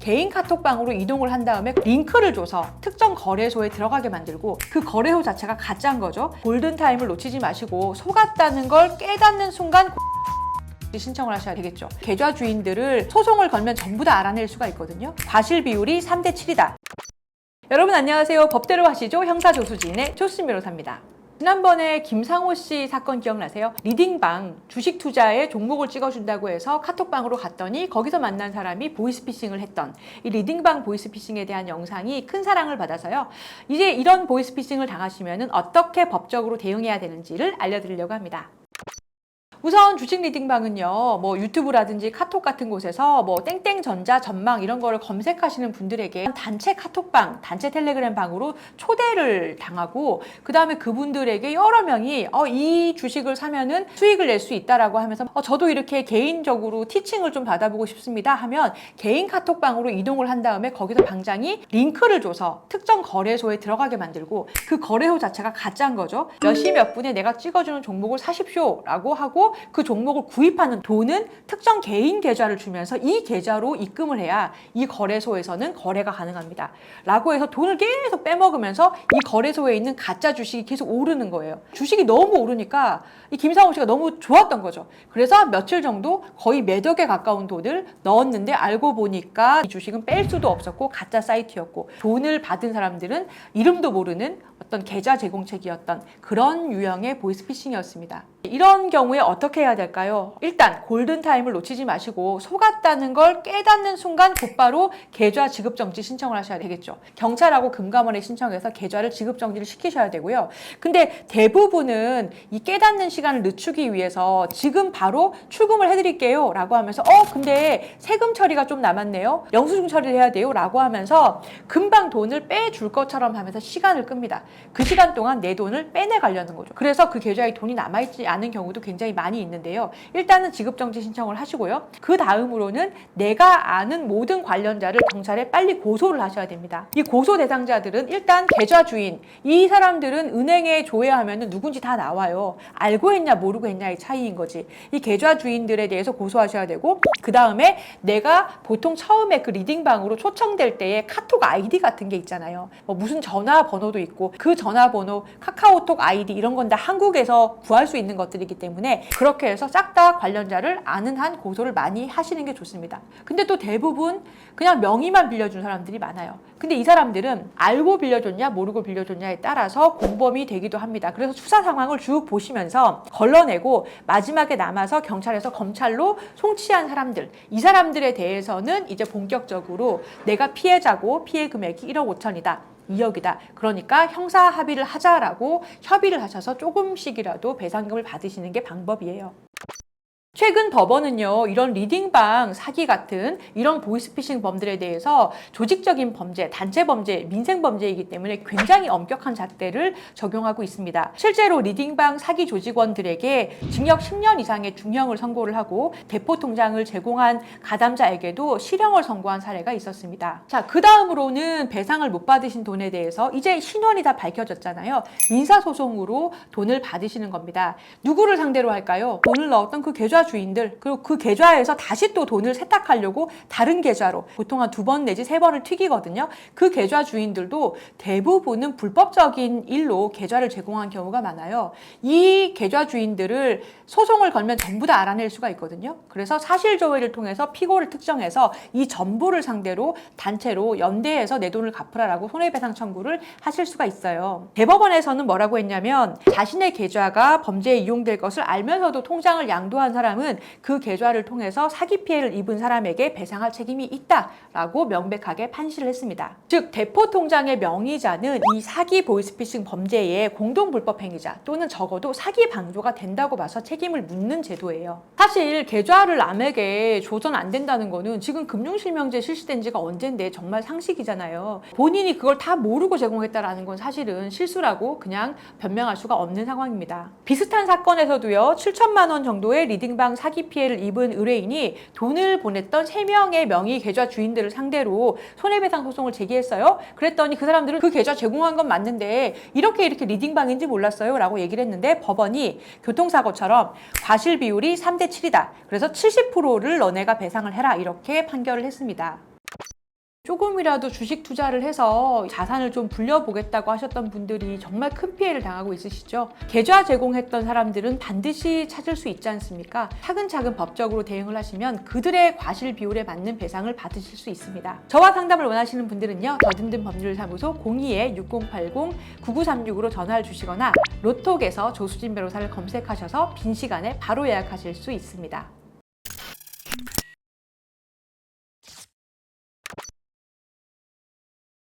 개인 카톡방으로 이동을 한 다음에 링크를 줘서 특정 거래소에 들어가게 만들고 그 거래소 자체가 가짜인 거죠. 골든타임을 놓치지 마시고 속았다는 걸 깨닫는 순간 신청을 하셔야 되겠죠. 계좌 주인들을 소송을 걸면 전부 다 알아낼 수가 있거든요. 과실 비율이 3대 7이다. 여러분 안녕하세요. 법대로 하시죠. 형사조수지인의 조수진 변호사입니다. 지난번에 김상호 씨 사건 기억나세요? 리딩방 주식 투자에 종목을 찍어준다고 해서 카톡방으로 갔더니 거기서 만난 사람이 보이스피싱을 했던 이 리딩방 보이스피싱에 대한 영상이 큰 사랑을 받아서요. 이제 이런 보이스피싱을 당하시면 어떻게 법적으로 대응해야 되는지를 알려드리려고 합니다. 우선 주식 리딩방은요, 유튜브라든지 카톡 같은 곳에서 땡땡전자 전망 이런 거를 검색하시는 분들에게 단체 카톡방, 단체 텔레그램 방으로 초대를 당하고 그 다음에 그분들에게 여러 명이 이 주식을 사면은 수익을 낼 수 있다라고 하면서 저도 이렇게 개인적으로 티칭을 좀 받아보고 싶습니다 하면 개인 카톡방으로 이동을 한 다음에 거기서 방장이 링크를 줘서 특정 거래소에 들어가게 만들고 그 거래소 자체가 가짜인 거죠. 몇 시 몇 분에 내가 찍어주는 종목을 사십시오 라고 하고 그 종목을 구입하는 돈은 특정 개인 계좌를 주면서 이 계좌로 입금을 해야 이 거래소에서는 거래가 가능합니다. 라고 해서 돈을 계속 빼먹으면서 이 거래소에 있는 가짜 주식이 계속 오르는 거예요. 주식이 너무 오르니까 이 김상호 씨가 너무 좋았던 거죠. 그래서 며칠 정도 거의 매덕에 가까운 돈을 넣었는데 알고 보니까 이 주식은 뺄 수도 없었고 가짜 사이트였고 돈을 받은 사람들은 이름도 모르는 어떤 계좌 제공책이었던 그런 유형의 보이스피싱이었습니다. 이런 경우에 어떻게 해야 될까요? 일단 골든타임을 놓치지 마시고 속았다는 걸 깨닫는 순간 곧바로 계좌 지급정지 신청을 하셔야 되겠죠. 경찰하고 금감원에 신청해서 계좌를 지급정지를 시키셔야 되고요. 근데 대부분은 이 깨닫는 시간을 늦추기 위해서 지금 바로 출금을 해드릴게요 라고 하면서 근데 세금 처리가 좀 남았네요. 영수증 처리를 해야 돼요 라고 하면서 금방 돈을 빼줄 것처럼 하면서 시간을 끕니다. 그 시간 동안 내 돈을 빼내가려는 거죠. 그래서 그 계좌에 돈이 남아있지 않은 경우도 굉장히 많이 있는데요. 일단은 지급정지 신청을 하시고요. 그 다음으로는 내가 아는 모든 관련자를 경찰에 빨리 고소를 하셔야 됩니다. 이 고소 대상자들은 일단 계좌 주인, 이 사람들은 은행에 조회하면 누군지 다 나와요. 알고 했냐 모르고 했냐의 차이인 거지. 이 계좌 주인들에 대해서 고소하셔야 되고 그 다음에 내가 보통 처음에 그 리딩방으로 초청될 때에 카톡 아이디 같은 게 있잖아요. 무슨 전화번호도 있고 그 전화번호, 카카오톡 아이디 이런 건 다 한국에서 구할 수 있는 것들이기 때문에 그렇게 해서 싹 다 관련자를 아는 한 고소를 많이 하시는 게 좋습니다. 근데 또 대부분 그냥 명의만 빌려준 사람들이 많아요. 근데 이 사람들은 알고 빌려줬냐 모르고 빌려줬냐에 따라서 공범이 되기도 합니다. 그래서 수사 상황을 쭉 보시면서 걸러내고 마지막에 남아서 경찰에서 검찰로 송치한 사람들, 이 사람들에 대해서는 이제 본격적으로 내가 피해자고 피해 금액이 1억 5천이다. 2억이다. 그러니까 형사 합의를 하자라고 협의를 하셔서 조금씩이라도 배상금을 받으시는 게 방법이에요. 최근 법원은요, 이런 리딩방 사기 같은 이런 보이스피싱 범들에 대해서 조직적인 범죄, 단체 범죄, 민생 범죄이기 때문에 굉장히 엄격한 잣대를 적용하고 있습니다. 실제로 리딩방 사기 조직원들에게 징역 10년 이상의 중형을 선고를 하고 대포 통장을 제공한 가담자에게도 실형을 선고한 사례가 있었습니다. 자, 그 다음으로는 배상을 못 받으신 돈에 대해서 이제 신원이 다 밝혀졌잖아요. 민사소송으로 돈을 받으시는 겁니다. 누구를 상대로 할까요? 돈을 넣었던 그 계좌 주인들, 그리고 그 계좌에서 다시 또 돈을 세탁하려고 다른 계좌로 보통 한 2번 내지 3번을 튀기거든요. 그 계좌 주인들도 대부분은 불법적인 일로 계좌를 제공한 경우가 많아요. 이 계좌 주인들을 소송을 걸면 전부 다 알아낼 수가 있거든요. 그래서 사실조회를 통해서 피고를 특정해서 이 전부를 상대로 단체로 연대해서 내 돈을 갚으라라고 손해배상 청구를 하실 수가 있어요. 대법원에서는 뭐라고 했냐면 자신의 계좌가 범죄에 이용될 것을 알면서도 통장을 양도한 사람은 그 계좌를 통해서 사기 피해를 입은 사람에게 배상할 책임이 있다라고 명백하게 판시를 했습니다. 즉 대포 통장의 명의자는 이 사기 보이스피싱 범죄의 공동 불법 행위자 또는 적어도 사기 방조가 된다고 봐서 책임을 묻는 제도예요. 사실 계좌를 남에게 줘선 안 된다는 거는 지금 금융실명제 실시된 지가 언젠데 정말 상식이잖아요. 본인이 그걸 다 모르고 제공했다라는 건 사실은 실수라고 그냥 변명할 수가 없는 상황입니다. 비슷한 사건에서도요, 7천만 원 정도의 리딩방 사기 피해를 입은 의뢰인이 돈을 보냈던 3명의 명의 계좌 주인들을 상대로 손해배상 소송을 제기했어요. 그랬더니 그 사람들은 그 계좌 제공한 건 맞는데 이렇게 리딩방인지 몰랐어요 라고 얘기를 했는데 법원이 교통사고처럼 과실 비율이 3대 7이다. 그래서 70%를 너네가 배상을 해라 이렇게 판결을 했습니다. 조금이라도 주식 투자를 해서 자산을 좀 불려보겠다고 하셨던 분들이 정말 큰 피해를 당하고 있으시죠. 계좌 제공했던 사람들은 반드시 찾을 수 있지 않습니까? 차근차근 법적으로 대응을 하시면 그들의 과실 비율에 맞는 배상을 받으실 수 있습니다. 저와 상담을 원하시는 분들은요, 더든든 법률사무소 02-6080-9936으로 전화를 주시거나 로톡에서 조수진 변호사를 검색하셔서 빈 시간에 바로 예약하실 수 있습니다.